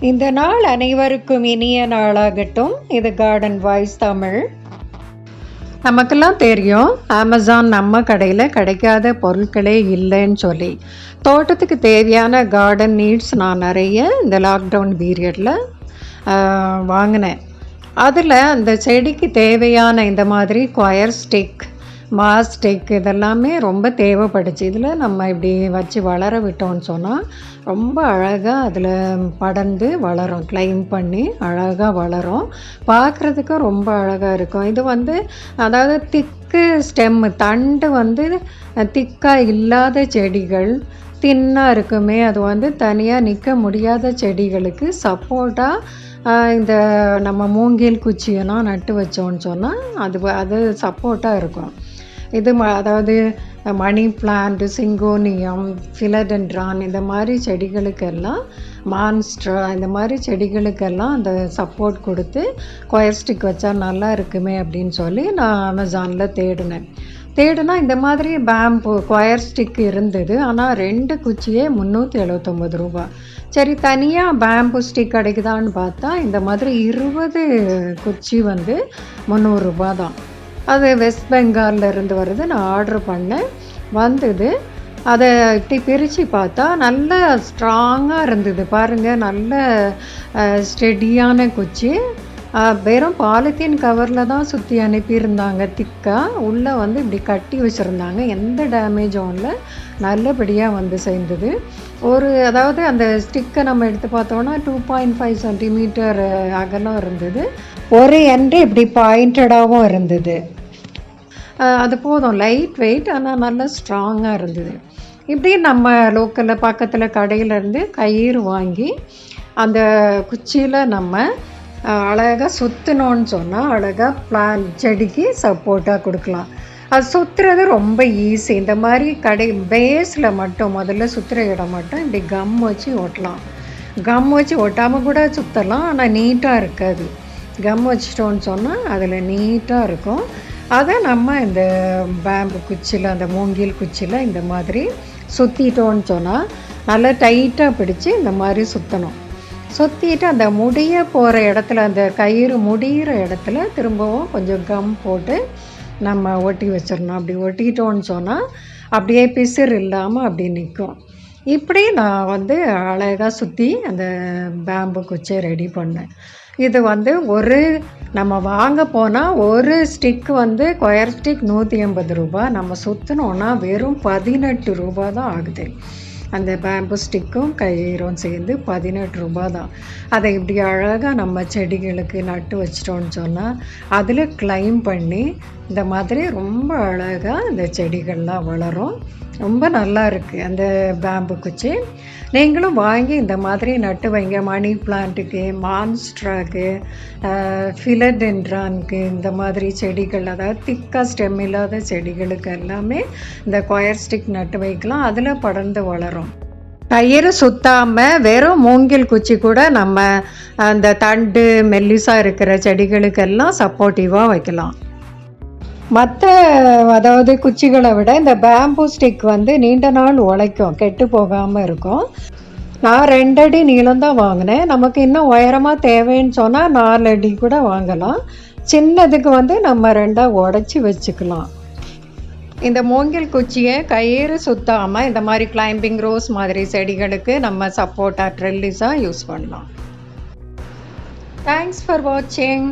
இந்த நாள் அனைவருக்கும் இனிய நாளாகட்டும். இது கார்டன் வாய்ஸ் தமிழ். நமக்கெல்லாம் தெரியும், அமேசான் நம்ம கடையில் கிடைக்காத பொருட்களே இல்லைன்னு சொல்லி. தோட்டத்துக்கு தேவையான கார்டன் நீட்ஸ் நான் நிறைய இந்த லாக்டவுன் பீரியடில் வாங்கினேன். அதில் அந்த செடிக்கு தேவையான இந்த மாதிரி கொயர் ஸ்டிக், மாஸ்டிக் இதெல்லாமே ரொம்ப தேவைப்படுச்சு. இதில் நம்ம இப்படி வச்சு வளர விட்டோம்னு சொன்னால் ரொம்ப அழகாக அதில் படர்ந்து வளரும், கிளைம் பண்ணி அழகாக வளரும். பார்க்குறதுக்கும் ரொம்ப அழகாக இருக்கும். இது அதாவது திக்கு ஸ்டெம்மு, தண்டு திக்காக இல்லாத செடிகள், தின்னாக இருக்குமே, அது தனியாக நிற்க முடியாத செடிகளுக்கு சப்போர்ட்டாக இந்த நம்ம மூங்கில் குச்சியெல்லாம் நட்டு வச்சோன்னு சொன்னால் அது சப்போர்ட்டாக இருக்கும். அதாவது மணி பிளான்ட், சிங்கோனியம், ஃபிலடென்ட்ரான் இந்த மாதிரி செடிகளுக்கெல்லாம், மான்ஸ்ட்ரா இந்த மாதிரி செடிகளுக்கெல்லாம் அந்த சப்போர்ட் கொடுத்து கொயர் ஸ்டிக் வச்சா நல்லா இருக்குமே அப்படின்னு சொல்லி நான் அமேசானில் தேடினா இந்த மாதிரி பேம்பு கொயர் ஸ்டிக் இருந்தது. ஆனால் 2 குச்சியே 379 ரூபா. சரி, தனியாக பேம்பு ஸ்டிக் கிடைக்குதான்னு பார்த்தா இந்த மாதிரி 20 குச்சி 300 ரூபா தான். அது வெஸ்ட் பெங்காலில் இருந்து வருது. நான் ஆர்டர் பண்ணேன், வந்தது. அதை இப்படி பிரித்து பார்த்தா நல்ல ஸ்ட்ராங்காக இருந்தது. பாருங்கள், நல்ல ஸ்டெடியான குச்சி. வெறும் பாலித்தீன் கவரில் தான் சுற்றி அனுப்பியிருந்தாங்க. திக்காக உள்ளே இப்படி கட்டி வச்சுருந்தாங்க. எந்த டேமேஜும் இல்லை, நல்லபடியாக சேர்ந்தது. அதாவது அந்த ஸ்டிக்கை நம்ம எடுத்து பார்த்தோன்னா 2.5 சென்டிமீட்டர் அகலம் இருந்தது. ஒரு எண்டு இப்படி பாயிண்டடாகவும் இருந்தது. அது போதும், லைட் வெயிட், ஆனால் நல்லா ஸ்ட்ராங்காக இருந்தது. இப்படி நம்ம லோக்கலில் பக்கத்தில் கடையிலேருந்து கயிறு வாங்கி அந்த குச்சியில் நம்ம அழகாக சுற்றினோன்னு சொன்னால் அழகாக செடிக்கு சப்போர்ட்டாக கொடுக்கலாம். அது சுற்றுறது ரொம்ப ஈஸி. இந்த மாதிரி பேஸில் மட்டும் முதல்ல சுற்றுற இடம் மட்டும் இப்படி கம் வச்சு ஒட்டலாம். கம் வச்சு ஒட்டாமல் கூட சுற்றலாம், ஆனால் நீட்டாக இருக்காது. கம் வச்சிட்டோன்னு சொன்னால் அதில் நீட்டாக இருக்கும். அதை நம்ம இந்த பேம்பு குச்சியில், அந்த மூங்கில் குச்சியில் இந்த மாதிரி சுற்றிட்டோன்னு சொன்னால் நல்லா டைட்டாக பிடிச்சி இந்த மாதிரி சுற்றணும். சுற்றிட்டு அந்த முடிய போகிற இடத்துல, அந்த கயிறு முடிகிற இடத்துல திரும்பவும் கொஞ்சம் கம் போட்டு நம்ம ஒட்டி வச்சிடணும். அப்படி ஒட்டிட்டோன்னு சொன்னால் அப்படியே பிசிறு இல்லாமல் அப்படி நிற்கும். இப்படி நான் அழகாக சுற்றி அந்த பேம்பு குச்சியை ரெடி பண்ணேன். இது நம்ம வாங்க போனால் ஒரு ஸ்டிக் கொயர் ஸ்டிக் 180 ரூபா. நம்ம சுற்றினோன்னா வெறும் 18 ரூபா தான் ஆகுது. அந்த பேம்பு ஸ்டிக்கும் கயிறும் சேர்ந்து 18 ரூபா தான். அதை இப்படி அழகாக நம்ம செடிகளுக்கு நட்டு வச்சிட்டோன்னு சொன்னால் அதில் கிளைம் பண்ணி இந்த மாதிரி ரொம்ப அழகாக இந்த செடிகள்லாம் வளரும். ரொம்ப நல்லா இருக்குது அந்த பேம்பு குச்சி. நீங்களும் வாங்கி இந்த மாதிரி நட்டு வைங்க. மணி பிளான்ட்டுக்கு, மான்ஸ்ட்ராக்கு, ஃபிலடென்ட்ரானுக்கு, இந்த மாதிரி செடிகள், அதாவது திக்காக ஸ்டெம் இல்லாத செடிகளுக்கு எல்லாமே இந்த கொயர் ஸ்டிக் நட்டு வைக்கலாம். அதில் படர்ந்து வளரும். கயிறு சுத்தாமல் வெறும் மூங்கில் குச்சி கூட நம்ம அந்த தண்டு மெல்லிசாக இருக்கிற செடிகளுக்கெல்லாம் சப்போர்ட்டிவாக வைக்கலாம். அதாவது குச்சிகளை விட இந்த பேம்பு ஸ்டிக் நீண்ட நாள் உழைக்கும், கெட்டு போகாமல் இருக்கும். நான் 2 அடி நீளம்தான் வாங்கினேன். நமக்கு இன்னும் உயரமாக தேவைன்னு சொன்னால் 4 அடி கூட வாங்கலாம். சின்னதுக்கு நம்ம 2ஆக உடச்சி வச்சுக்கலாம். இந்த மூங்கில் குச்சியை கயிறு சுத்தாமல் இந்த மாதிரி கிளைம்பிங் ரோஸ் மாதிரி செடிகளுக்கு நம்ம சப்போர்ட்டாக ட்ரெல்லிஸாக யூஸ் பண்ணலாம். தேங்க்ஸ் ஃபார் வாட்சிங்.